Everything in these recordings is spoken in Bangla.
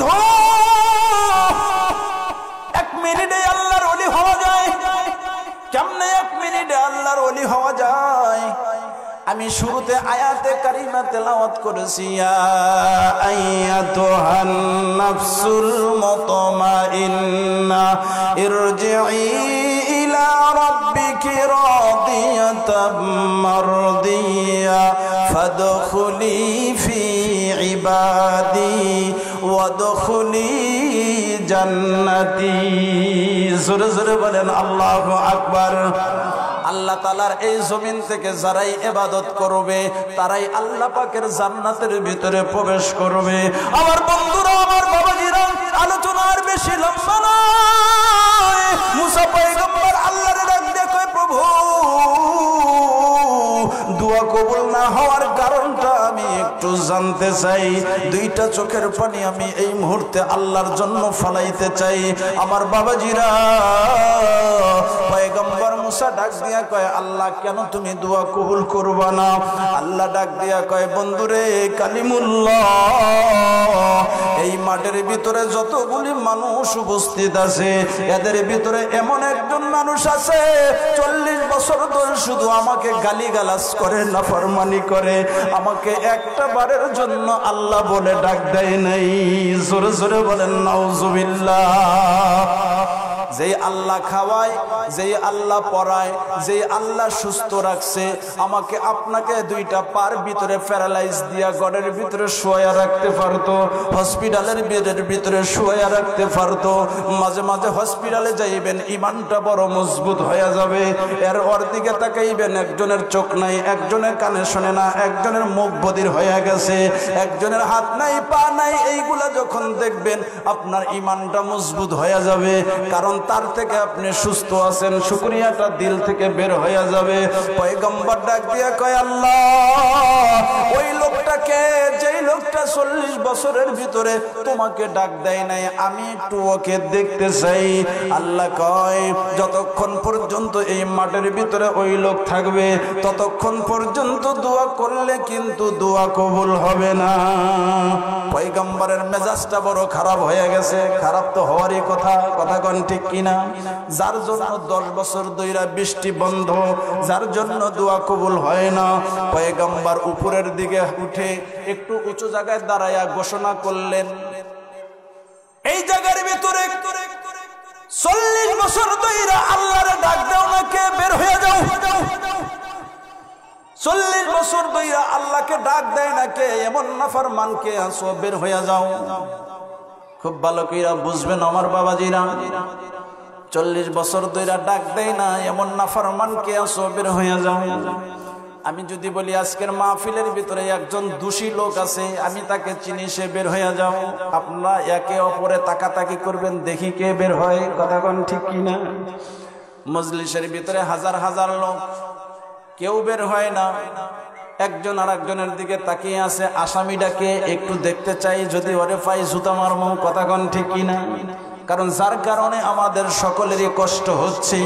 বন্ধু, 1 মিনিটে আল্লাহর ওলি হওয়া যায়? কেমনে 1 মিনিটে আল্লাহর ওলি হওয়া যায়? আমি শুরুতে আয়াতে কারিমা তেলাওয়াত করেছি, ইয়া আইয়াতুহান নাফসুল মুতমাইন্না ইরজিই ইলা রাব্বিকি রাদিয়াতাম মারদিয়া ফাদখুলি ফি ইবাদি ওয়াদখুলি জান্নাতি। জোরে জোরে বলেন আল্লাহু আকবার। আল্লাহ তাআলার এই জমিন থেকে যারাই ইবাদত করবে তারাই আল্লাহ পাকের জান্নাতের ভিতরে প্রবেশ করবে। আমার বন্ধুরা, আমার বাবাজিরা, আলোচনার বেশি লম্বা নয়। মুসা পয়গম্বর আল্লাহর ডাক দিয়ে কয়, প্রভু দোয়া কবুল না হওয়ার কারণটা আমি একটু জানতে চাই। 2টা চোখের পানি আমি এই মুহূর্তে আল্লাহর জন্য ফলাইতে চাই। আমার বাবাজিরা, পয়গম্বর মুসা ডাক দিয়া কয়, আল্লাহ কেন তুমি দোয়া কবুল করবা না? আল্লাহ ডাক দিয়া কয়, বন্ধুরে কালিমুল্লাহ, এই মাঠের ভিতরে যতগুলি মানুষ উপস্থিত আছে এদের ভিতরে এমন একজন মানুষ আছে 40 বছর ধরে শুধু আমাকে গালিগালাজ করে, নাফরমানি করে, আমাকে একটা বারের জন্য আল্লাহ বলে ডাক দেয় নাই। জোরে জোরে বলেন নাউজুবিল্লাহ। যেই আল্লাহ খাওয়ায়, যেই আল্লাহ পড়ায়, যেই আল্লাহ সুস্থ রাখছে, আমাকে আপনাকে 2টা পার ভিতরে প্যারালাইজ দিয়া ঘরের ভিতরে শোয়া রাখতে পারতো, হসপিটালের বেডের ভিতরে শোয়া রাখতে পারতো। মাঝে মাঝে হসপিটালে যাইবেন, ইমানটা বড় মজবুত হয়ে যাবে। এর ওর দিকে তাকাইবেন, একজনের চোখ নাই, একজনের কানে শোনে না, একজনের মুখ বধির হয়ে গেছে, একজনের হাত নাই, পা নাই। এইগুলা যখন দেখবেন আপনার ইমানটা মজবুত হয়ে যাবে, কারণ তার থেকে আপনি সুস্থ আছেন, শুকরিয়াটা দিল থেকে বের হয়ে যাবে। পয়গম্বর ডাক দিয়া কয়, আল্লাহ ওই লোকটাকে, যেই লোকটা 40 বছরের ভিতরে তোমাকে ডাক দেয় নাই, আমি একটু ওকে দেখতে চাই। আল্লাহ কয়, যতক্ষণ পর্যন্ত এই মাঠের ভিতরে ওই লোক থাকবে ততক্ষণ পর্যন্ত দোয়া করলে কিন্তু দোয়া কবুল হবে না। পয়গম্বরের মেজাজটা বড় খারাপ হয়ে গেছে। খারাপ তো হওয়ারই কথা, কথা কোন ঠিক কিনা? যার জন্য 10 বছর ধরে বৃষ্টি বন্ধ, যার জন্য দোয়া কবুল হয় না, পয়গম্বর উপরের দিকে উঠে একটু উঁচু জায়গায় দাঁড়ায়া ঘোষণা করলেন, এই জায়গার ভিতরে 40 বছর ধরে আল্লাহর ডাক দাও না, কে বের হয়ে যাও। 40 বছর ধরে আল্লাহকে ডাক দেয় না কে? এমন নাফরমান কে আছো, বের হয়ে যাও। খুব ভালো কইরা বুঝবেন আমার বাবাজিরা, 40 বছর ধরে ডাক দেয় না এমন নাফরমান কে আছো, বের হয়ে যাও। আমি যদি বলি আজকের মাহফিলের ভিতরে একজন দোষী লোক আছে, আমি তাকে চিনি, সে বের হয়ে যাও, আপনারা একে অপরে তাকাতাকি করবেন, দেখি কে বের হয়। কথা কোন ঠিক কিনা? মজলিসের ভিতরে হাজার হাজার লোক, কেউ বের হয় না। একজন আর একজনের দিকে তাকিয়ে আছে, আসামিটাকে একটু দেখতে চাই, যদি ওরে পাই জুতা মারমু। কথা কোন ঠিক কিনা? কারণ যার কারণে আমাদের সকলেরই কষ্ট হচ্ছে।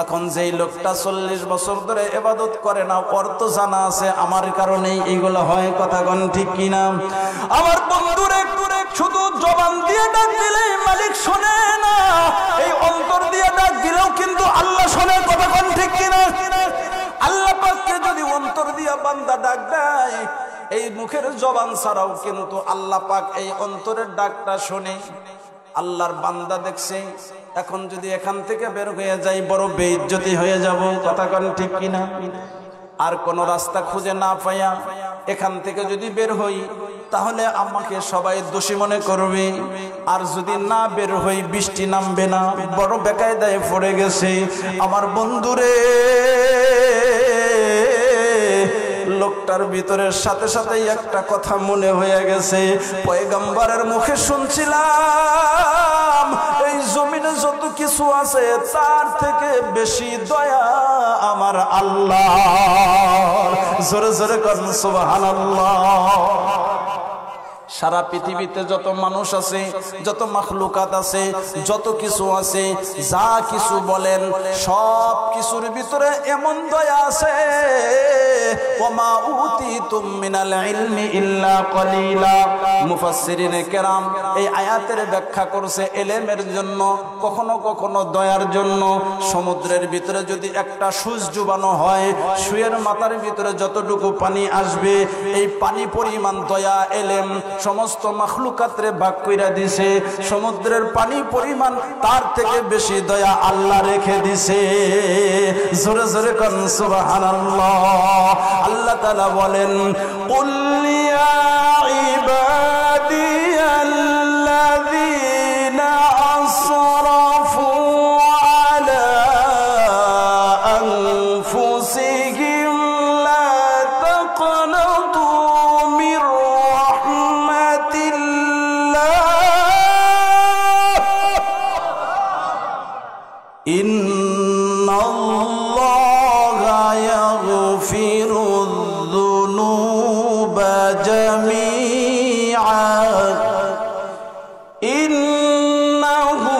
এখন যেই লোকটা 40 বছর ধরে ইবাদত করে না, ওর তো জানা আছে আমার কারণেই এইগুলো হয়। কথা কোন ঠিক কিনা? আমার বন্ধুরে শুধু জবান দিয়ে ডাক দিলেই মালিক শোনে না, এই অন্তর দিয়ে ডাক দিলেও কিন্তু আল্লাহ শোনে। কথা কোন ঠিক কিনা? আল্লাহ পাককে যদি অন্তর দিয়া বান্দা ডাক দেয়, এই মুখের জবান ছাড়াও কিন্তু আল্লাহ পাক এই অন্তরের ডাকটা শোনে। আল্লাহর বান্দা দেখছে, এখন যদি এখান থেকে বের হয়ে যাই বড় বেইজ্জতি হয়ে যাব। কথা কোন ঠিক কিনা? আর কোন রাস্তা খুঁজে না পাইয়া এখান থেকে যদি বের হই তাহলে আমাকে সবাই দোষী মনে করবে, আর যদি না বের হই বৃষ্টি নামবে না, বড় বেকায়দায় পড়ে গেছে। আমার বন্ধুরে, লোকটার ভিতরের সাথে সাথে একটা কথা মনে হয়ে গেছে, পয়গম্বরের মুখে শুনছিলাম এই জমিনে যত কিছু আছে তার থেকে বেশি দয়া আমার আল্লাহ। জোরে জোরে করুন সুবহানাল্লাহ। সারা পৃথিবীতে যত মানুষ আছে, যত মাখলুকাত আছে, যত কিছু আছে, যা কিছু বলেন সব কিছুর ভিতরে এমন দয়া আছে। ওমা উতিতুম মিনাল ইলমি ইল্লা কলিলা। মুফাসসিরিনে কেরাম এই আয়াতের ব্যাখ্যা করছে ইলমের জন্য, কখনো কখনো দয়ার জন্য। সমুদ্রের ভিতরে যদি একটা সুচ ডুবানো হয়, সুয়ের মাথার ভিতরে যতটুকু পানি আসবে, এই পানি পরিমাণ দয়া ইলম সমস্ত মাখলুকাতরে ভাগ কইরা দিছে। সমুদ্রের পানি পরিমাণ তার থেকে বেশি দয়া আল্লাহ রেখে দিছে। জোরে জোরে কোন সুবহানাল্লাহ। আল্লাহ তাআলা বলেন, কুল ইয়া ইবাদিয়াল্লাযীনা আসরাফু আলা আনফুসিহিম লা তাকনাতু মির ইন্নাল্লাহা ইয়াগফিরুয যুনুবা জামিআ ইন্নাহু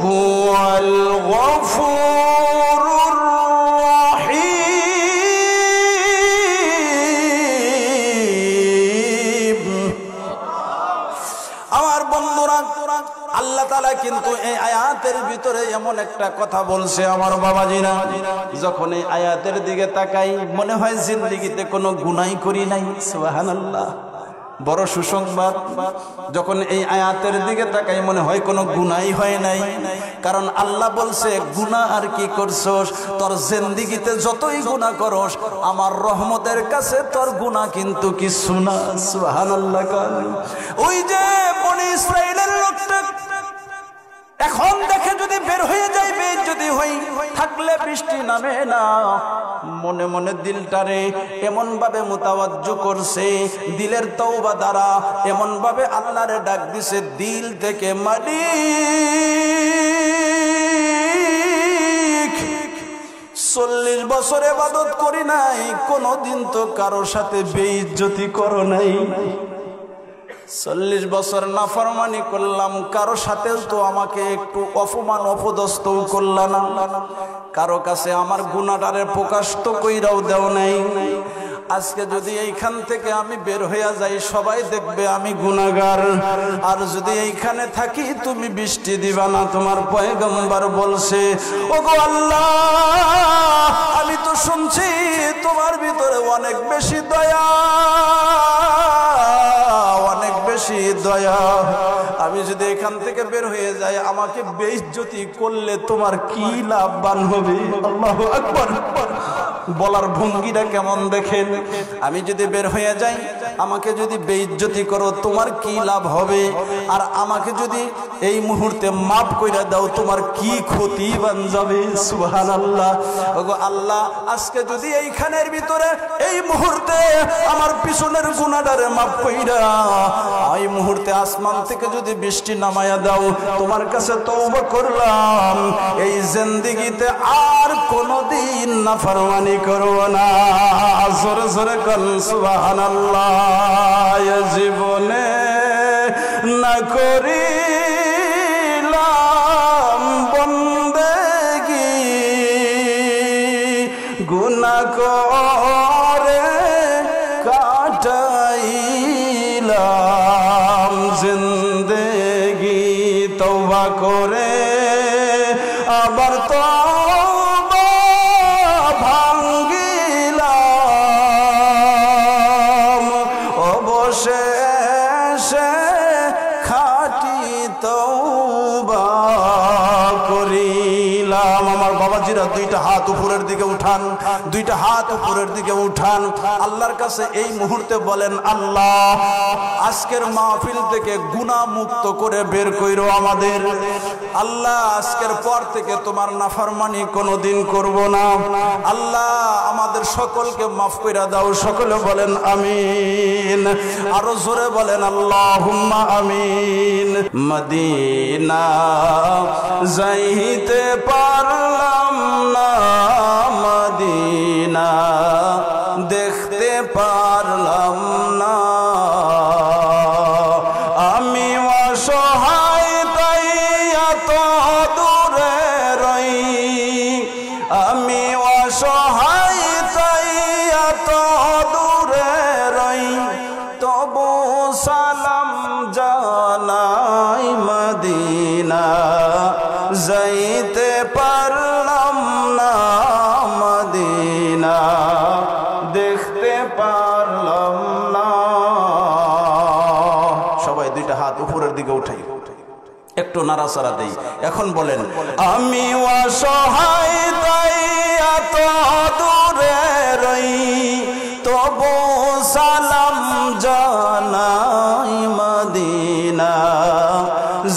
হুয়াল গফুরুর রহিম। আমার বন্ধুরা, আল্লাহ তাআলা কিন্তু এই আয়াতের ভিতরে এমন একটা কথা বলছে আমার বাবাজিরা, যখন এই আয়াতের দিকে তাকাই মনে হয় জিন্দেগিতে কোনো গুনাহ করি নাই। সুবহানাল্লাহ, বড় সুসংবাদ। যখন এই আয়াতের দিকে তাকাই মনে হয় কোনো গুনাহই হয় নাই। কারণ আল্লাহ বলছে, গুনাহ আর কি করছস? তোর জিন্দেগিতে যতই গুনাহ করস, আমার রহমতের কাছে তোর গুনাহ কিন্তু কিছু না। সুবহানাল্লাহ। ওই যে বনি ইসরাইলের লোকটা এখন দেখে যদি বের হয়ে যায় বেইজ্জতি হই, থাকলে বৃষ্টি নামে না, মনে মনে দিলটারে এমন ভাবে মুতাওয়াজ্জু করছে, দিলের তওবা দ্বারা এমন ভাবে আল্লাহরে ডাক দিছে দিল থেকে, মালিক 40 বছর ইবাদত করি নাই, কোনদিন তো কারোর সাথে বেইজ্জতি করো নাই। 40 বছর নাফরমানি করলাম, কারো সাথেও তো আমাকে একটু অপমান অপদস্থও করলাম না, কারো কাছে আমার গুনাহটারে প্রকাশ তো কইরাও দেও নাই। আজকে যদি এইখান থেকে আমি বের হইয়া যাই, সবাই দেখবে আমি গুনাহগার। আর যদি এইখানে থাকি তুমি বৃষ্টি দিবা না। তোমার পয়গম্বর বলছে, ওগো আল্লাহ, আমি তো শুনছি তোমার ভিতরে অনেক বেশি দয়া, অনেক বেশি দয়া। আমি যদি এখান থেকে বের হয়ে যাই, আমাকে বেইজ্জতি করলে তোমার কি লাভবান হবে? আল্লাহু আকবার। বলার ভঙ্গিটা কেমন দেখেন। আমি যদি বের হয়ে যাই, আমাকে যদি বেইজ্জতি করো, তোমার কি লাভ হবে? আর আমাকে যদি এই মুহূর্তে মাফ কইরা দাও, তোমার কি ক্ষতি বান যাবে? সুবহানাল্লাহ। ওগো আল্লাহ, আজকে যদি এইখানের ভিতরে এই মুহূর্তে আমার পিছনের গুনাহটারে মাফ কইরা এই মুহূর্তে আসমান থেকে যদি বৃষ্টি নামায়া দাও, তোমার কাছে তওবা করলাম, এই জিন্দেগিতে আর কোনোদিন নাফরমানি করব না। জোরে জোরে কোন সুবহানাল্লাহ। জীবনে না করিলাম বন্দেগি, গুনাহ করে কাটাইলাম জিন্দেগি, তওবা করে আবার তওবা ভাঙ্গিলাম, অবশেষে খাঁটি তওবা করিলাম। আমার বাবাজিরা, দুইটা হাত উপরের দিকে উঠান, দুইটা হাত উপরের দিকে উঠান। আল্লাহর কাছে এই মুহূর্তে বলেন, আল্লাহ, আজকের মাহফিল থেকে গুনাহ মুক্ত করে বের কইরো আমাদের। আল্লাহ, আজকের পর থেকে তোমার নাফরমানি কোনোদিন করব না। আল্লাহ, আমাদের সকলকে মাফ কইরা দাও। সকলে বলেন আমিন। আরো জোরে বলেন আল্লাহুম্মা আমিন। মদিনা যাইতে পারলাম না, মদিনা দেখতে পারলাম না, অসহায় তাই এত দূরে রই, আমি অসহায় তাই এত দূরে রই, তবু সালাম জানাই মদিনা, যাইতে পারলাম না মদিনা, দেখতে পারলাম না। সবাই দুইটা হাত উপরের দিকে উঠাই, একটু নাড়াচাড়া দেই। এখন বলেন, আমি অসহায় তাই এত দূরে রই, তবু সালাম জানাই মদিনা,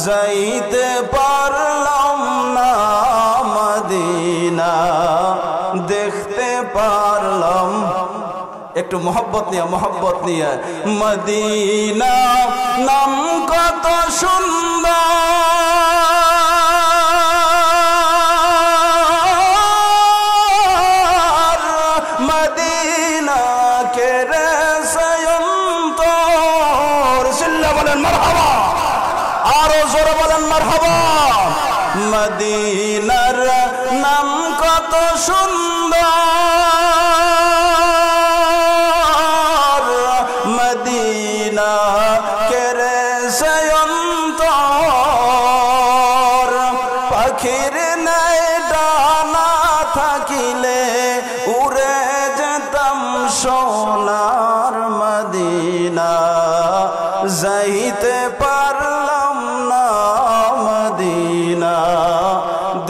যাইতে পারলাম না মদিনা, দেখতে পারলাম। একটু মোহব্বত নিয়ে মদিনা নাম কত সুন্দর, মদিনা কে রে সয়ন্তর, সিল্লা বলেন মারহাবা, আরো জোরে বলেন মারহাবা। মদিনার নাম কত সুন্দর, মদিনা কে রে সয়ন্তর, পাখির নাই ডানা থাকিলে উড়ে যেতাম সোনার মদিনা, যাইতে পারলাম না মদিনা,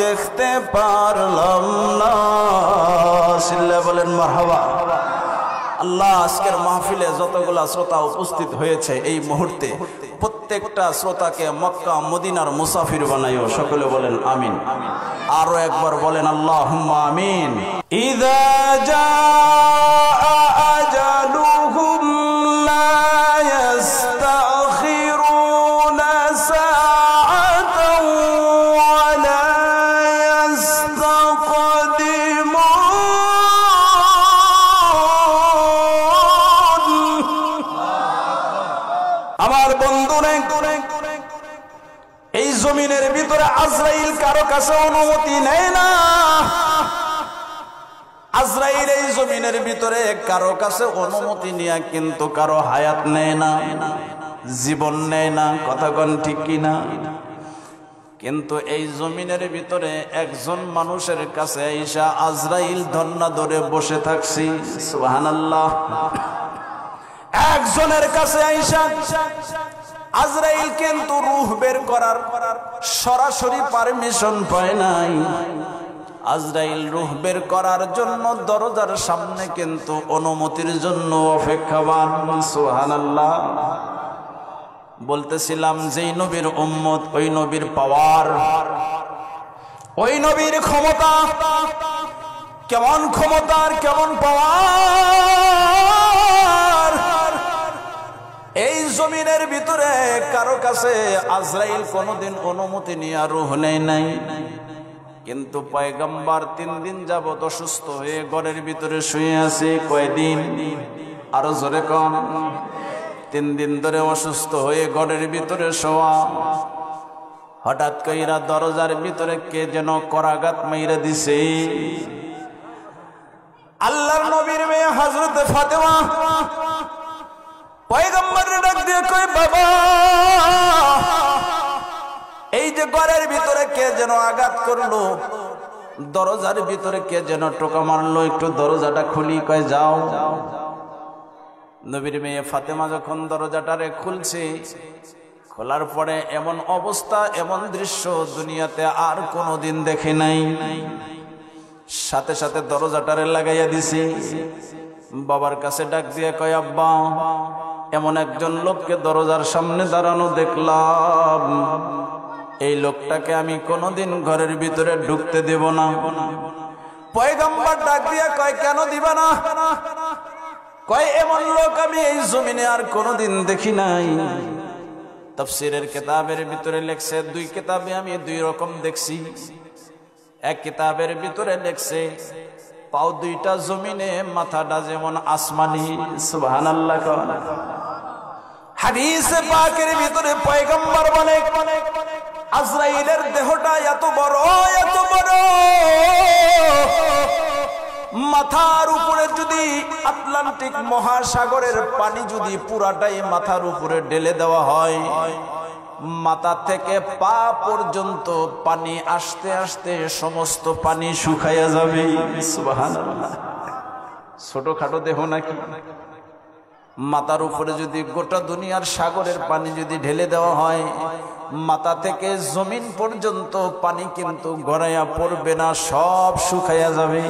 দেখতে পারলাম না। সিল্লা বলেন মারহাবা। আল্লাহ আজকের মাহফিলে যতগুলা শ্রোতা উপস্থিত হয়েছে এই মুহূর্তে প্রত্যেকটা শ্রোতাকে মক্কা মদিনার মুসাফির বানাইও, সকলে বলেন আমিন। আরো একবার বলেন আল্লাহুম্মা আমিন। ইযা জাআ আজালুহুম লা ইস্তাখিরুনা সাআতাও ওয়া লা ইস্তাকদিমুন। আমার বন্ধুরে, এই জমিনের ভিতরে আজরাইল কারো কাছে অনুমতি নেয় না। আজরাইল এই জমিনের ভিতরে কারো কাছে অনুমতি নিয়ে কিন্তু কারো হায়াত নেয় না, জীবন নেয় না। কথা কোন ঠিক কিনা? কিন্তু এই জমিনের ভিতরে একজন মানুষের কাছে আইসা আজরাইল ধন্না ধরে বসে থাকছি। সুবহানাল্লাহ। একজনের কাছে আইসা আজরাইল কিন্তু রূহ বের করার সরাসরি পারমিশন পায় নাই। আজরাইল রূহ বের করার জন্য দরজার সামনে কিন্তু অনুমতির জন্য অপেক্ষাবান। সুবহানাল্লাহ। বলতেছিলাম যেই নবীর উম্মত, ওই নবীর পাওয়ার, ওই নবীর ক্ষমতা, কেমন ক্ষমতার কেমন পাওয়ার। এই জমিনের ভিতরে কারো কাছে আজরাইল কোনদিন অনুমতি নিয়ে রূহ নেয় নাই। কিন্তু পয়গম্বর 3 দিন যাবত অসুস্থ হয়ে ঘরের ভিতরে শুয়ে আছে। কয়দিন? আরো জোরে কন। 3 দিন ধরে অসুস্থ হয়ে ঘরের ভিতরে শোয়া। হঠাৎ কইরা দরজার ভিতরে কে যেন করাঘাত মাইরা দিছে। আল্লাহর নবীর মেয়ে হযরত ফাতেমা পয়গম্বরের ডাক দিয়ে কই, বাবা এই যে ঘরের ভিতরে কে যেন আঘাত করলো, দরজার ভিতরে কে যেন টোকা মারলো, একটু দরজাটা খুলি। কয় যাও। নবীর মেয়ে ফাতেমা যখন দরজাটারে খুলছে, খোলার পরে এমন অবস্থা, এমন দৃশ্য দুনিয়াতে আর কোনোদিন দেখে নাই। সাথে সাথে দরজাটারে লাগাইয়া দিছে। বাবার কাছে ডাক দিয়ে কয়, আব্বা এমন একজন লোককে দরজার সামনে দাঁড়ানো দেখলাম, এই লোকটাকে আমি কোনোদিন ঘরের ভিতরে ঢুকতে দেব না। পয়গম্বর ডাক দিয়ে কয়, কেন দিবা না? কয় এমন লোক আমি এই জমিনে আর কোনোদিন দেখি নাই। তাফসীরের কিতাবের ভিতরে লেখছে, 2 কিতাবে আমি 2 রকম দেখছি। এক কিতাবের ভিতরে লেখছে পাও 2টা জমিনে, মাথাটা যেমন আসমানি। সুবহানাল্লাহ। হাদিসে পাকের ভিতরে পয়গম্বর বলে আজরাইলের দেহটা এত বড় মাথার উপরে যদি আটলান্টিক মহাসাগরের পানি যদি পুরাটাই মাথার উপরে ঢেলে দেওয়া হয়, মাথা থেকে পা পর্যন্ত পানি আস্তে আস্তে সমস্ত পানি শুকাইয়া যাবে। সুবহানাল্লাহ। ছোটখাটো দেহ নাকি? মাথার উপরে যদি গোটা দুনিয়ার সাগরের পানি যদি ঢেলে দেওয়া হয়, মাথা থেকে জমিন পর্যন্ত পানি কিন্তু গড়াইয়া পড়বে না, সব শুকাইয়া যাবে।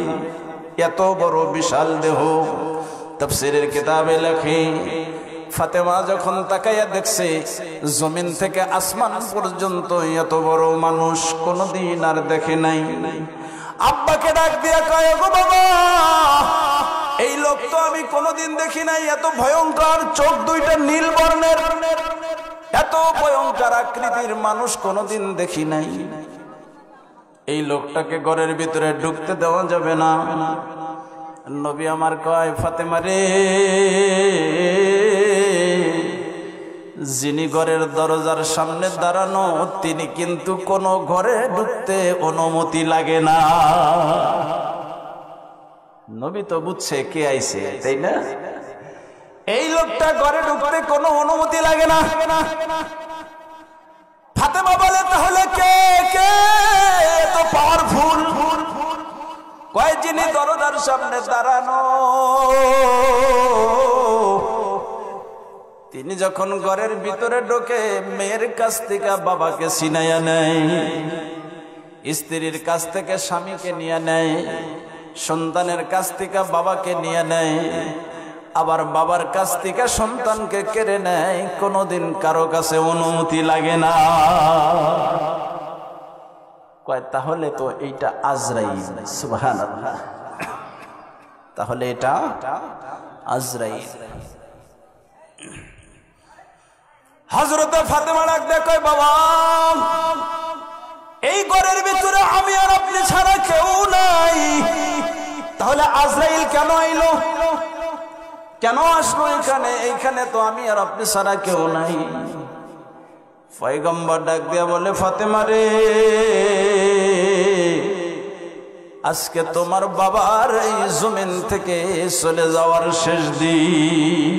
এত বড় বিশাল দেহ। তাফসীরের কিতাবে লেখে ফাতেমা যখন তাকাইয়া দেখছে জমিন থেকে আসমান পর্যন্ত এত বড় মানুষ কোনদিন আর দেখে নাই। আব্বাকে ডাক দিয়া কয়, গো বাবা, এই লোক তো আমি কোনদিন দেখি নাই, এত ভয়ঙ্কর, চোখ দুইটা নীল বর্ণের, এত ভয়ঙ্কর আকৃতির মানুষ কোনদিন দেখি নাই। এই লোকটাকে ঘরের ভিতরে ঢুকতে দেওয়া যাবে না। নবী আমার কয়, ফাতেমা রে, যিনি ঘরের দরজার সামনে দাঁড়ানো তিনি কিন্তু কোনো ঘরে ঢুকতে অনুমতি লাগে না। নবী তো বুঝছে কে আইছে, তাই না? এই লোকটা ঘরে ঢুকতে কোনো অনুমতি লাগে না। ফাতেমা বলে, তাহলে কে কে এত পাওয়ারফুল? কয়, যিনি দরজার সামনে দাঁড়ানো তিনি যখন ঘরের ভিতরে ঢোকে মেয়ের কাছ থেকে বাবাকে ছিনাইয়া নেয়, স্ত্রীর কাছ থেকে স্বামীকে নিয়ে নেয়, সন্তানের কাছ থেকে বাবাকে নিয়ে নেয়, আবার বাবার কাছ থেকে সন্তানকে কেড়ে নেয়, কোনোদিন কারো কাছে অনুমতি লাগে না। কয়, তাহলে তো এইটা আজরাইল। সুবহানাল্লাহ। তাহলে এটা আজরাইল। হযরত ফাতেমা ডাক দেয়, কয়, বাবা, এই ঘরের ভিতরে আমি আর আপনি ছাড়া কেউ নাই, তাহলে আজরাইল কেন আইলো, কেন আসলো এখানে? এইখানে তো আমি আর আপনি ছাড়া কেউ নাই। পয়গম্বর ডাক দিয়া বলে, ফাতেমা রে, আজকে তোমার বাবার এই জমিন থেকে চলে যাওয়ার শেষ দিন,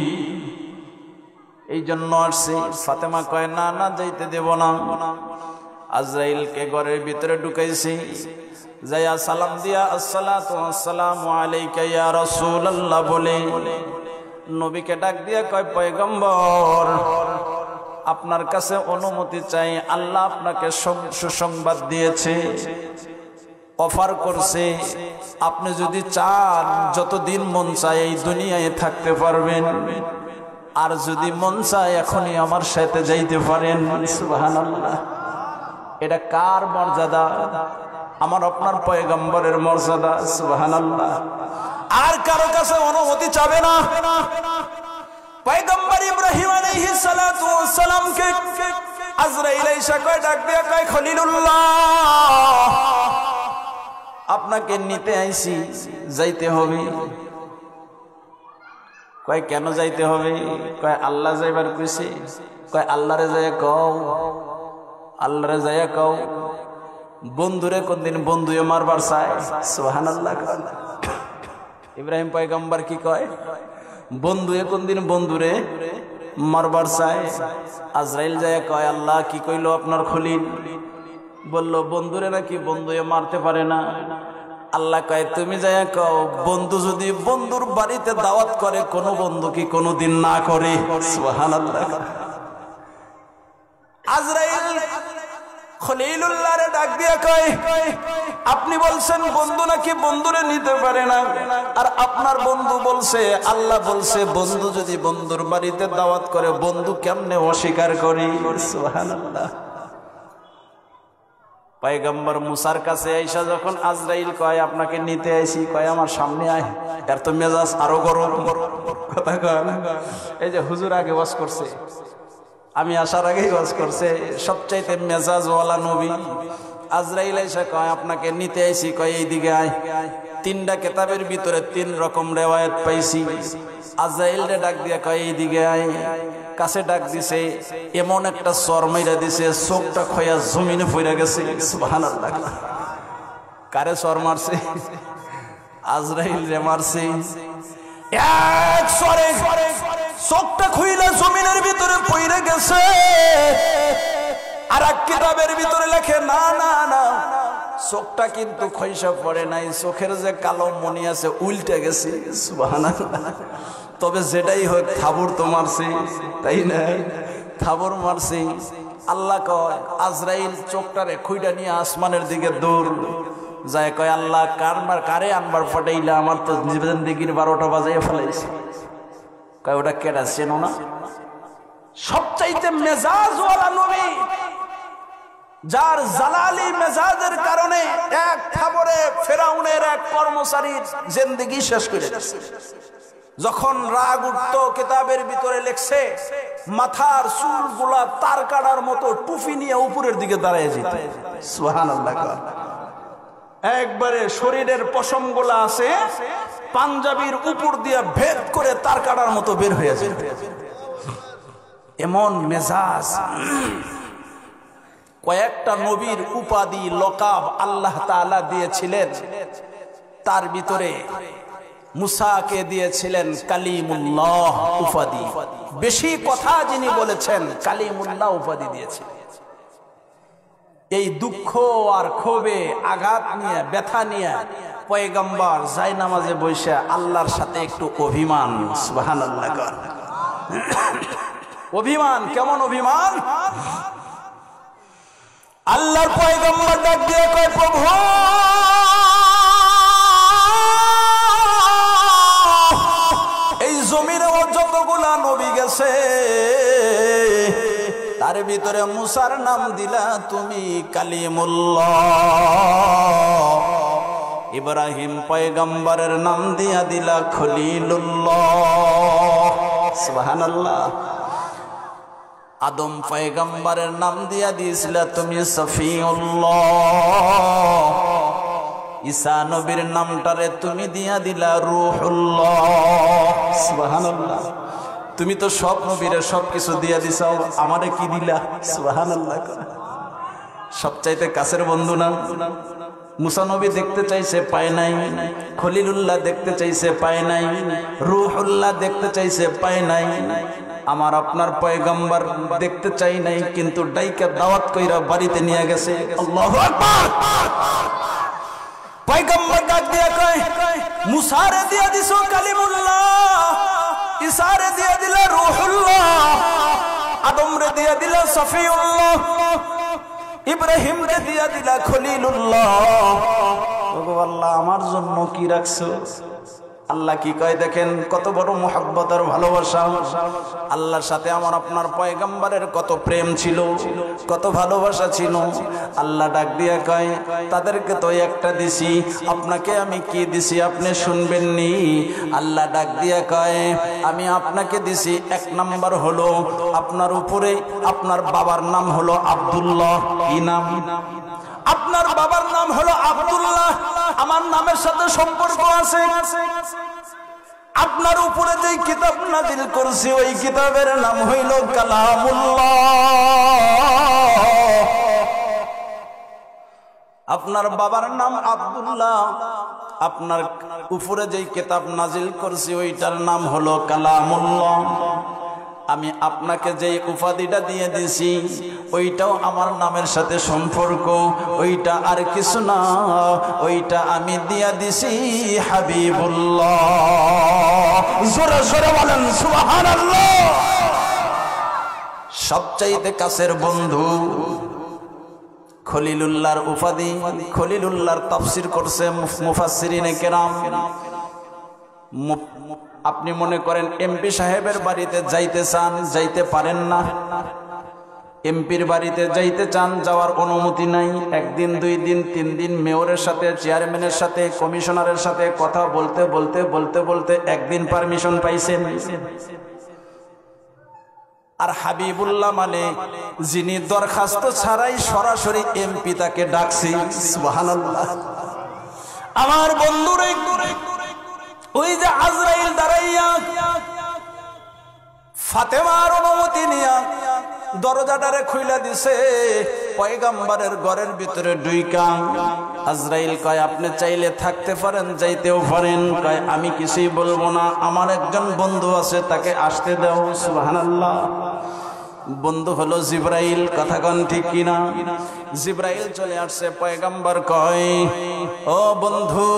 এই জন্য আসছি। ফাতেমা কয়, না না, যাইতে দেব না। আজরাইলকে ঘরের ভিতরে ঢুকাইছি, যাইয়া সালাম দিয়া আসসালাতু ওয়াসসালামু আলাইকা ইয়া রাসূলুল্লাহ বলে নবীকে ডাক দিয়া কয়, পয়গম্বর, আপনার কাছে অনুমতি চাই। আল্লাহ আপনাকে সুসংবাদ দিয়েছে, অফার করছে, আপনি যদি চান যতদিন মন চায় এই দুনিয়ায় থাকতে পারবেন, আর যদি মন চায় এখনই আমার সাথে যাইতে পারেন। সুবহানাল্লাহ। এটা কার মর্যাদা? আমার আপনার পয়গম্বরের মর্যাদা। সুবহানাল্লাহ। আর কারো কাছে অনুমতি চাবে না। পয়গম্বর ইব্রাহিম আলাইহিস সালাতু ওয়াস সালামকে আজরাইল এসে কয়, ডাক দিয়া কয়, খলিলুল্লাহ, আপনাকে নিতে আইছি, যাইতে হবে। কয়, কেন যাইতে হবে? কয়, আল্লাহ যাইবার কইছে। কয়, আল্লাহরে যাইয়া কও, আল্লাহরে যাইয়া কও। বন্ধুরে কোনদিন বন্ধুয়ে মারবার চায়? সুবহানাল্লাহ। ইব্রাহিম পয়গম্বর কি কয়? বন্ধুয়ে কোনদিন বন্ধুরে মারবার চায়? আজরাইল যাইয়া কয়, আল্লাহ কি কইলো আপনার খলিল? বলল, বন্ধুরে নাকি বন্ধুয়ে মারতে পারে না। আল্লাহ কয়, তুমি যাইয়া কও, বন্ধু যদি বন্ধুর বাড়িতে দাওয়াত করে, কোন বন্ধু কি কোনদিন না করে? সুবহানাল্লাহ। আজরাইল খলিলুল্লাহরে ডাক দিয়া কয়, আপনি বলছেন বন্ধু নাকি বন্ধুরে নিতে পারে না, আর আপনার বন্ধু বলছে, আল্লাহ বলছে, বন্ধু যদি বন্ধুর বাড়িতে দাওয়াত করে, বন্ধু কেমনে অস্বীকার করে? সুবহানাল্লাহ। পয়গম্বর মুসার কাছে আইসা যখন আজরাইল কয়, আপনাকে নিতে আইছি, কয়, আমার সামনে আয়। এর তো মেজাজ আরো গরম। কথা কয় না? এই যে হুজুর আগে ওয়াজ করছে, আমি আসার আগেই ওয়াজ করছে, সবচাইতে মেজাজওয়ালা নবী। আজরাইল আইসা কয়, আপনাকে নিতে আইছি, কয়, এইদিকে আয়। তিনটা কিতাবের ভিতরে তিন রকম রিওয়ায়াত পাইছি। আজরাইল রে ডাক দিয়া কয়, এইদিকে আয়। কাছে ডাক দিছে, এমন একটা চর মাইরা দিছে, চোখটা খয়া জমিনে পড়ে গেছে। সুবহানাল্লাহ। কারে চর মারছে? আজরাইল রে মারছে। এক চরে চোখটা খুইলা জমিনের ভিতরে পড়ে গেছে। আর এক কিতাবের ভিতরে লেখে না না না, চোখটা কিন্তু খইসা পড়ে নাই, চোখের যে কালো মনি আছে উল্টে গেছে। সুবহানাল্লাহ। তবে যেটাই হোক থাবুর তো মারছে, তাই না? থাবুর মারছে। আল্লাহ কয় আজরাইল চোখটারে খুইটা নিয়ে আসমানের দিকে দৌড় যায়, কয় আল্লাহ কারে আনবার ফাটাইলা, আমার তো জিন্দেগির 12টা বাজাইয়া ফেলাইছে। কয় ওটা কেডা চেনো না? সবচাইতে মেজাজওয়ালা নবী, যার জালালি মেজাজের কারণে এক থাবরে ফেরাউনের এক কর্মচারীর জিন্দেগি শেষ করে দিয়েছে। যখন রাগ উঠত, কিতাবের ভিতরে লেখছে মাথার চুলগুলা তার কাটার মতো টুপি নিয়ে উপরের দিকে দাঁড়ায় যেত। সুবহানাল্লাহ। একবারে শরীরের পশমগুলা আছে পাঞ্জাবির উপর দিয়ে ভেদ করে তার কাটার মতো বের হয়ে যেত। এমন মেজাজ। কয়েকটা নবীর উপাধি লকাব আল্লাহ তাআলা দিয়েছিলেন, তার ভিতরে মুসাকে দিয়েছিলেন কালিমুল্লাহ উপাধি। বেশি কথা যিনি বলেছেন কালিমুল্লাহ উপাধি দিয়েছিলেন। এই দুঃখ আর ক্ষোভে আঘাত নিয়ে, ব্যথা নিয়ে পয়গম্বর জায়নামাজে বসে আল্লাহর সাথে একটু অভিমান। সুবহানাল্লাহ। অভিমান, কেমন অভিমান? আল্লাহর পয়গম্বর ডাক দিয়ে কয় প্রভু, এই জমিনে যতগুলা নবী গেছে তার ভিতরে মুসার নাম দিলা তুমি কালিমুল্লাহ, ইব্রাহিম পয়গম্বরের নাম দিয়া দিলা খলিলুল্লাহ। সুবহানাল্লাহ। আদম পয়গম্বরের নাম দিয়া দিয়েছিলা তুমি সফিউল্লাহ, ঈসা নবীর নামটারে তুমি দিয়া দিলা রূহুল্লাহ। সুবহানাল্লাহ। তুমি তো সব নবীরে সবকিছু দিয়া দিছাও, আমারে কি দিলা? সুবহানাল্লাহ। সবচাইতে কাছের বন্ধু না? মুসা নবী দেখতে চাইছে, পায় নাই। খলিলুল্লাহ দেখতে চাইছে, পায় নাই। রূহুল্লাহ দেখতে চাইছে, পায় নাই। আমার আপনার পয়গম্বর দেখতে চাই নাই, কিন্তু ডাইকা দাওয়াত কইরা বাড়িতে নিয়ে গেছে। আল্লাহু আকবার। পয়গম্বর ডাক দিয়া কয় মুসারে দিয়া দিছো কালিমুল্লাহ, ঈসারে দিয়া দিলা রূহুল্লাহ, আদমরে দিয়া দিলা সফিউল্লাহ, ইব্রাহিমরে দিয়া দিলা খলিলুল্লাহ। ওগো আল্লাহ, আমার জন্য কি রাখছো? আল্লাহ কি কয় দেখেন, কত বড় মুহাব্বত আর ভালোবাসা। আল্লাহর সাথে আমার আপনার পয়গম্বরের কত প্রেম ছিল, কত ভালোবাসা ছিল। আল্লাহ ডাক দিয়া কয় তাদেরকে তো একটা দিছি, আপনাকে আমি কি দিছি আপনি শুনবেননি? আল্লাহ ডাক দিয়া কয় আমি আপনাকে দিছি, এক নাম্বার হলো আপনার উপরে আপনার বাবার নাম হলো আব্দুল্লাহ। কি নাম? আপনার বাবার নাম হলো আব্দুল্লাহ, আমার নামের সাথে সম্পর্ক আছে। আপনার উপরে যে কিতাব নাজিল করছি ওই কিতাবের নাম হইল কালামুল্লাহ। আপনার বাবার নাম আব্দুল্লাহ, আপনার উপরে যে কিতাব নাজিল করছি ওইটার নাম হলো কালামুল্লাহ। আমি আপনাকে যে উপাধিটা দিয়ে দিছি ওইটাও আমার নামের সাথে সম্পর্ক, ওইটা আর কিছু না, ওইটা আমি দিয়া দিছি হাবিবুল্লাহ। জোরে জোরে বলেন সুবহানাল্লাহ। সবচাইতে কাছের বন্ধু খলিলুল্লাহর উপাধি। খলিলুল্লাহর তাফসীর করছে মুফাসসিরিনে কেরাম। আপনি মনে করেন এমপি সাহেবের বাড়িতে যাইতে চান, যাইতে পারেন না। এমপির বাড়িতে যাইতে চান, যাওয়ার অনুমতি নাই। একদিন, 2 দিন, 3 দিন মেয়রের সাথে, চেয়ারম্যানের সাথে, কমিশনারের সাথে কথা বলতে বলতে বলতে বলতে একদিন পারমিশন পাইছেন। আর হাবিবুল্লাহ মানে যিনি দরখাস্ত ছাড়াই সরাসরি এমপি তাকে ডাকছে। সুবহানাল্লাহ। আমার বন্ধুরে ওই যে আজরাইল দাঁড়াইয়া ফাতেমার অনুমতি নিয়া দরজাটারে খুইলা দিছে। পয়গম্বরের ঘরের ভিতরে ঢুইকা আজরাইল কয় আপনি চাইলে থাকতে পারেন, যাইতেও পারেন। কয় আমি কিছুই বলবো না, আমার একজন বন্ধু আছে, তাকে আসতে দাও। সুবহানাল্লাহ। বন্ধু হলো জিবরাইল। কথা কন ঠিক কিনা? জিবরাইল চলে আসছে। পয়গম্বর কয় ও বন্ধু,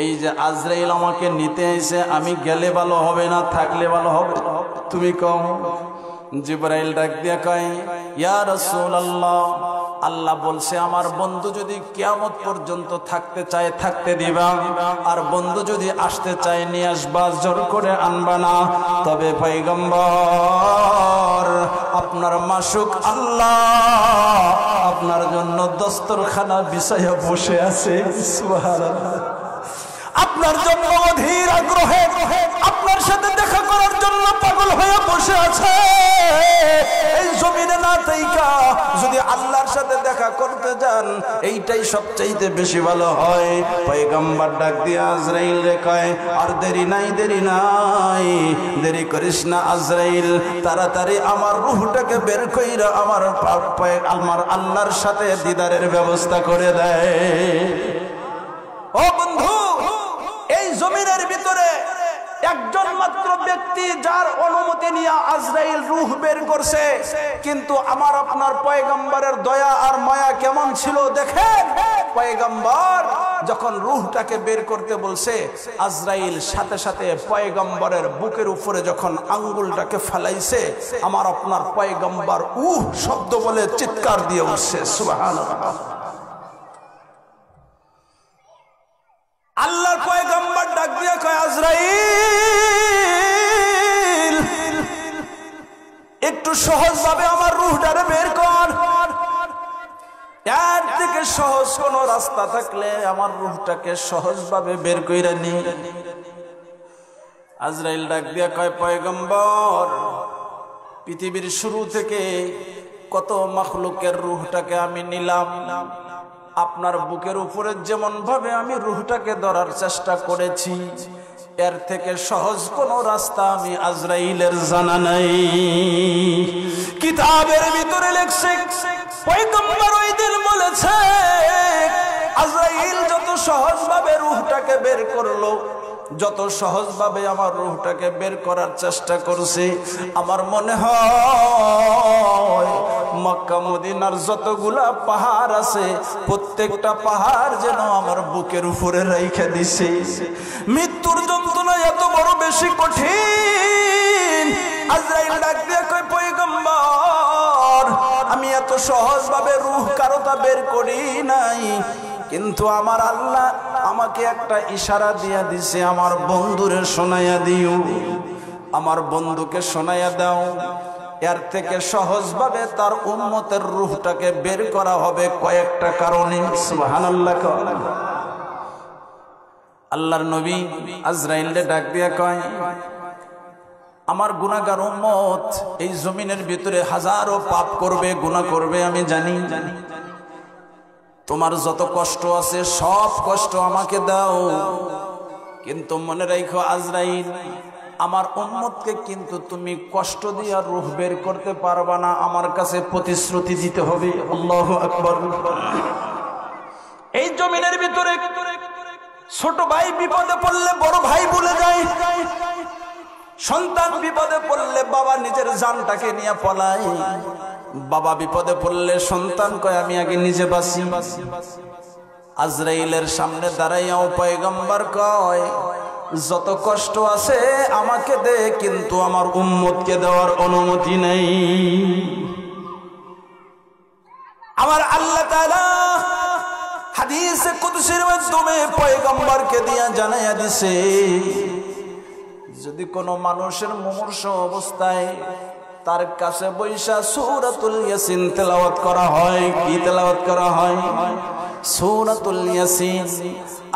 এই যে আজরাইল আমাকে নিতে আইছে, আমি গেলে ভালো হবে না থাকলে ভালো হবে, তুমি কও। জিবরাইল ডাক দিয়া কয় ইয়া রাসূলুল্লাহ, আল্লাহ বলছে আমার বন্ধু যদি কিয়ামত পর্যন্ত থাকতে চায় থাকতে দিবা, আর বন্ধু যদি আসতে চায় নিয়ে আসবা, জোর করে আনবা না। তবে পয়গম্বর আপনার মাসুক আল্লাহ আপনার জন্য দস্তরখানা বিছাইয়া বসে আছে। সুবহানাল্লাহ। আপনার জন্য অধীর আগ্রহে আপনার সাথে দেখা করার জন্য পাগল হয়ে বসে আছে। এই জমিনে না থাইকা যদি আল্লাহর সাথে দেখা করতে যান, এইটাই সবচাইতে বেশি ভালো হয়। পয়গম্বর ডাক দিয়া আজরাইল রে কয় আর দেরি নাই, দেরি নাই, দেরি করিস না আজরাইল, তাড়াতাড়ি আমার রূহটাকে বের কইরা আমার আল্লাহর সাথে দিদারের ব্যবস্থা করে দেয়। ও বন্ধু, এই জমিনের ভিতরে একজন মাত্র ব্যক্তি যার অনুমতি নিয়ে আজরাইল রূহ বের করছে, কিন্তু আমার আপনার পয়গম্বরের দয়া আর মায়া কেমন ছিল দেখেন। পয়গম্বর যখন রূহটাকে বের করতে বলছে, আজরাইল সাথে সাথে পয়গম্বরের বুকের উপরে যখন আঙ্গুলটাকে ফেলাইছে, আমার আপনার পয়গম্বর শব্দ বলে চিৎকার দিয়ে উঠছে। সুবহানাল্লাহ। আল্লাহর পয়গম্বর ডাক দিয়া কয় আজরাইল, একটু সহজ ভাবে আমার রূহটারে বের কর। এর থেকে সহজ কোন রাস্তা থাকলে আমার রূহটাকে সহজ ভাবে বের কইরা নি। আজরাইল ডাক দিয়া কয় পয়গম্বর, পৃথিবীর শুরু থেকে কত মাখলুকের রূহটাকে আমি নিলাম, আপনার বুকের উপরে যেমন ভাবে আমি রূহটাকে ধরার চেষ্টা করেছি, এর থেকে সহজ কোন রাস্তা আমি আজরাইলের জানা নাই। কিতাবের ভিতরে লেখছে পয়গম্বর ওই দিন বলেছে আজরাইল যত সহজ ভাবে রূহটাকে বের করলো, যত সহজ ভাবে আমার রূহটাকে বের করার চেষ্টা করছে, আমার মনে হয় মক্কা মদিনার যতগুলা পাহাড় আছে প্রত্যেকটা পাহাড় যেন আমার বুকের উপরে রাইখা দিছে। মৃত্যুর যন্ত্রণা এত বড় বেশি কঠিন। আজরাইল ডাক দিয়ে কয় পয়গম্বর, আমি এত সহজ ভাবে রূহ কারোটা বের করি নাই, কিন্তু আমার আল্লাহ আমাকে একটা ইশারা দিয়া দিছে, আমার বন্ধুরে শোনাইয়া দিও, আমার বন্ধুকে শোনাইয়া দাও। এর থেকে সহজ ভাবে তার উম্মতের রূহটাকে বের করা হবে কয়েকটা কারণে। সুবহানাল্লাহ। আল্লাহর নবী আজরাইলকে ডাক দিয়া কয় আমার গুনাহগার উম্মত এই জমিনের ভিতরে হাজারো পাপ করবে, গুনাহ করবে, আমি জানি। তোমার যত কষ্ট আছে সব কষ্ট আমাকে দাও, কিন্তু মনে রাখো আজরাইল, আমার উম্মতকে কিন্তু তুমি কষ্ট দিয়ে রূহ বের করতে পারবা না, আমার কাছে প্রতিশ্রুতি দিতে হবে। আল্লাহু আকবার। এই জমিনের ভিতরে ছোট ভাই বিপদে পড়লে বড় ভাই ভুলে যায়, সন্তান বিপদে পড়লে বাবা নিজের জানটাকে নিয়ে পলায়, বাবা বিপদে পড়লে সন্তান কয় আমি আগে নিজে বাঁচি। আজরাইলের সামনে দাঁড়াইয়াও পয়গম্বর কয় যত কষ্ট আছে আমাকে দে, কিন্তু আমার উম্মতকে দেওয়ার অনুমতি নেই। আমার আল্লাহ তাআলা হাদিসে কুদসির মাধ্যমে পয়গম্বরকে দিয়া জানাইয়া দিছে, যদি কোনো মানুষের মুমূর্ষ অবস্থায় তার কাছে বৈশা সূরাতুল ইয়াসিন তেলাওয়াত করা হয়, কি তেলাওয়াত করা হয়? সূরাতুল ইয়াসিন।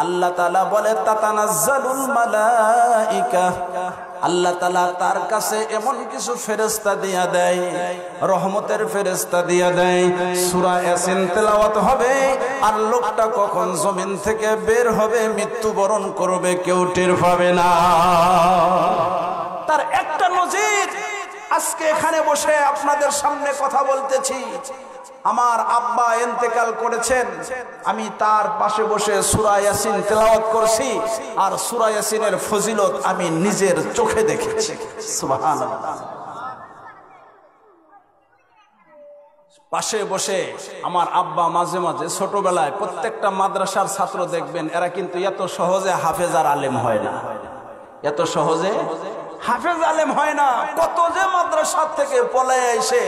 আল্লাহ তাআলা বলে তাতানাজ্জালুল মালাইকা, আল্লাহ তাআলা তার কাছে এমন কিছু ফেরেশতা দিয়া দেয়, রহমতের ফেরেশতা দিয়া দেয়। সূরা ইয়াসিন তেলাওয়াত হবে আর লোকটা কখন জমিন থেকে বের হবে, মৃত্যুবরণ করবে, কেউ টের পাবে না। তার একটা নজির আজকে এখানে বসে আপনাদের সামনে কথা বলতেছি। আমার আব্বা ইন্তেকাল করেছেন, আমি তার পাশে বসে সূরা ইয়াসিন তেলাওয়াত করছি, আর সূরা ইয়াসিনের ফজিলত আমি নিজের চোখে দেখেছি। সুবহানাল্লাহ। পাশে বসে আমার আব্বা মাঝে মাঝে ছোটবেলায় প্রত্যেকটা মাদ্রাসার ছাত্র দেখবেন এরা কিন্তু এত সহজে হাফেজ আর আলেম হয় না, এত সহজে হাফেজ আলেম হয় না। কত যে মাদ্রাসা থেকে পলায় এসে,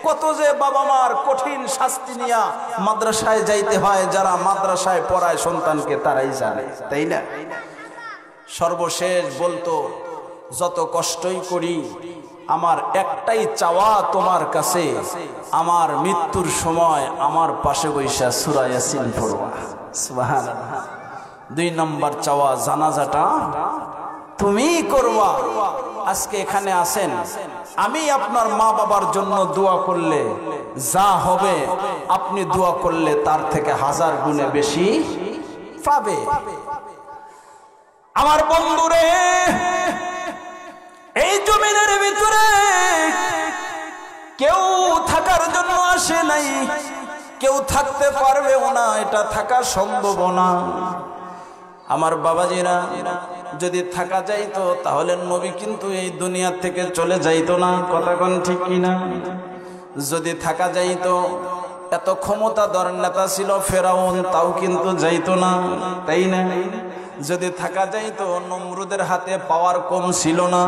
কত যে বাবা মার কঠিন শাস্তি নিয়ে মাদ্রাসায় যাইতে হয়, যারা মাদ্রাসায় পড়ায় সন্তানকে তারাই জানে, তাই না? সর্বশেষ বলতো, যত কষ্টই করি আমার একটাই চাওয়া তোমার কাছে, আমার মৃত্যুর সময় আমার পাশে বৈশা সূরা ইয়াসিন পড়বা। সুবহানাল্লাহ। 2 নম্বর চাওয়া, জানাজাটা তুমি করবা। আজকে এখানে আছেন, আমি আপনার মা বাবার জন্য দোয়া করলে যা হবে আপনি দোয়া করলে তার থেকে 1000 গুণে বেশি পাবে। আমার বন্ধুরে, এই জমিনের ভিতরে কেউ থাকার জন্য আসে নাই, কেউ থাকতে পারবেও না, এটা থাকা সম্ভব না। আমার বাবাজিরা, যদি থাকা যাইতো তাহলে নবী কিন্তু এই দুনিয়া থেকে চলে যাইতো না, কথা কোন ঠিক কিনা? যদি থাকা যাইতো, এত ক্ষমতাধর নেতা ছিল ফেরাউন, তাও কিন্তু যাইতো না, তাই না? যদি থাকা যাইতো, নমরুদের হাতে পাওয়ার কম ছিল না,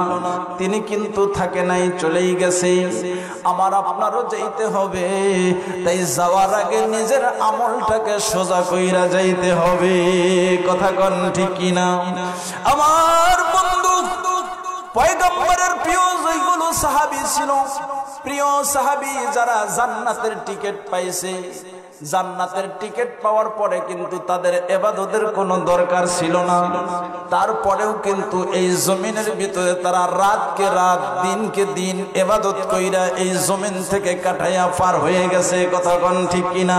তিনি কিন্তু থাকে নাই, চলেই গেছে। আমার আপনারও যাইতে হবে, তাই যাওয়ার আগে নিজের আমলটাকে সোজা কইরা যাইতে হবে, কথা কোন ঠিক কিনা? আমার বন্ধু, পয়গম্বরের প্রিয় যেগুলো সাহাবী ছিল, প্রিয় সাহাবী যারা জান্নাতের টিকিট পাইছে, জান্নাতের টিকিট পাওয়ার পরে কিন্তু তাদের ইবাদতের কোনো দরকার ছিল না, তারপরেও কিন্তু এই জমিনের ভিতরে তারা রাতকে রাত দিনকে দিন ইবাদত কইরা এই জমিন থেকে কাটাইয়া পার হয়ে গেছে, কথা কোন ঠিক কিনা?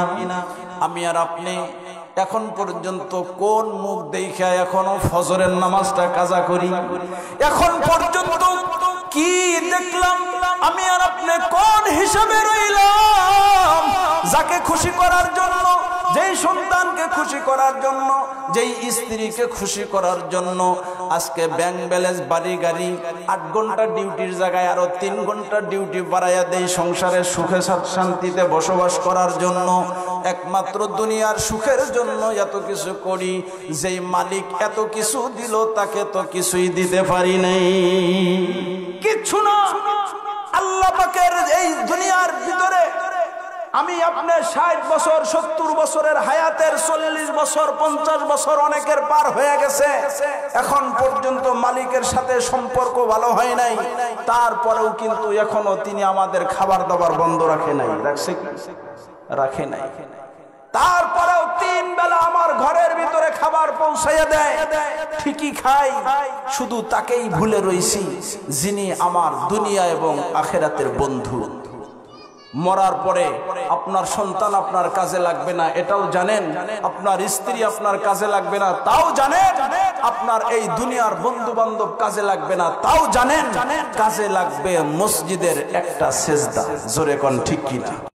আমি আর আপনি এখন পর্যন্ত কোন মুখ দেখা এখনো ফজরের নামাজটা কাজা করি? এখন পর্যন্ত কি দেখলাম? আমি আর আপনি কোন হিসাবে রইলাম? যাকে খুশি করার জন্য, যেই সন্তানকে খুশি করার জন্য, যেই স্ত্রীকে খুশি করার জন্য আজকে ব্যাংক ব্যালেন্স, বাড়ি গাড়ি, 8 ঘন্টা ডিউটির জায়গায় আরো 3 ঘন্টা ডিউটি বাড়াইয়া দেই সংসারে সুখে শান্তিতে বসবাস করার জন্য, একমাত্র দুনিয়ার সুখের জন্য এত কিছু করি। যেই মালিক এত কিছু দিল তাকে তো কিছুই দিতে পারি নাই, কিচ্ছু না। আল্লাহ পাকের এই দুনিয়ার ভিতরে আমি আপনার 60 বছর 70 বছরের হায়াতের 40 বছর 50 বছর অনেকের পার হয়ে গেছে, এখন পর্যন্ত মালিকের সাথে সম্পর্ক ভালো হয় নাই, তারপরেও কিন্তু এখনো তিনি আমাদের খাবার দাবার বন্ধ রাখে নাই, রাখছে কি? রাখে নাই। তারপরেও 3 বেলা আমার ঘরের ভিতরে খাবার পৌঁছাইয়া দেয়, ঠিকই খাই, শুধু তাকেই ভুলে রইছি যিনি আমার দুনিয়া এবং আখিরাতের বন্ধু। মরার পরে আপনার সন্তান আপনার কাজে লাগবে না এটাও জানেন, আপনার স্ত্রী আপনার কাজে লাগবে না তাও জানেন, আপনার এই দুনিয়ার বন্ধু বান্ধব কাজে লাগবে না তাও জানেন, কাজে লাগবে মসজিদের একটা সেজদা। জোরে কোন ঠিক কিনা?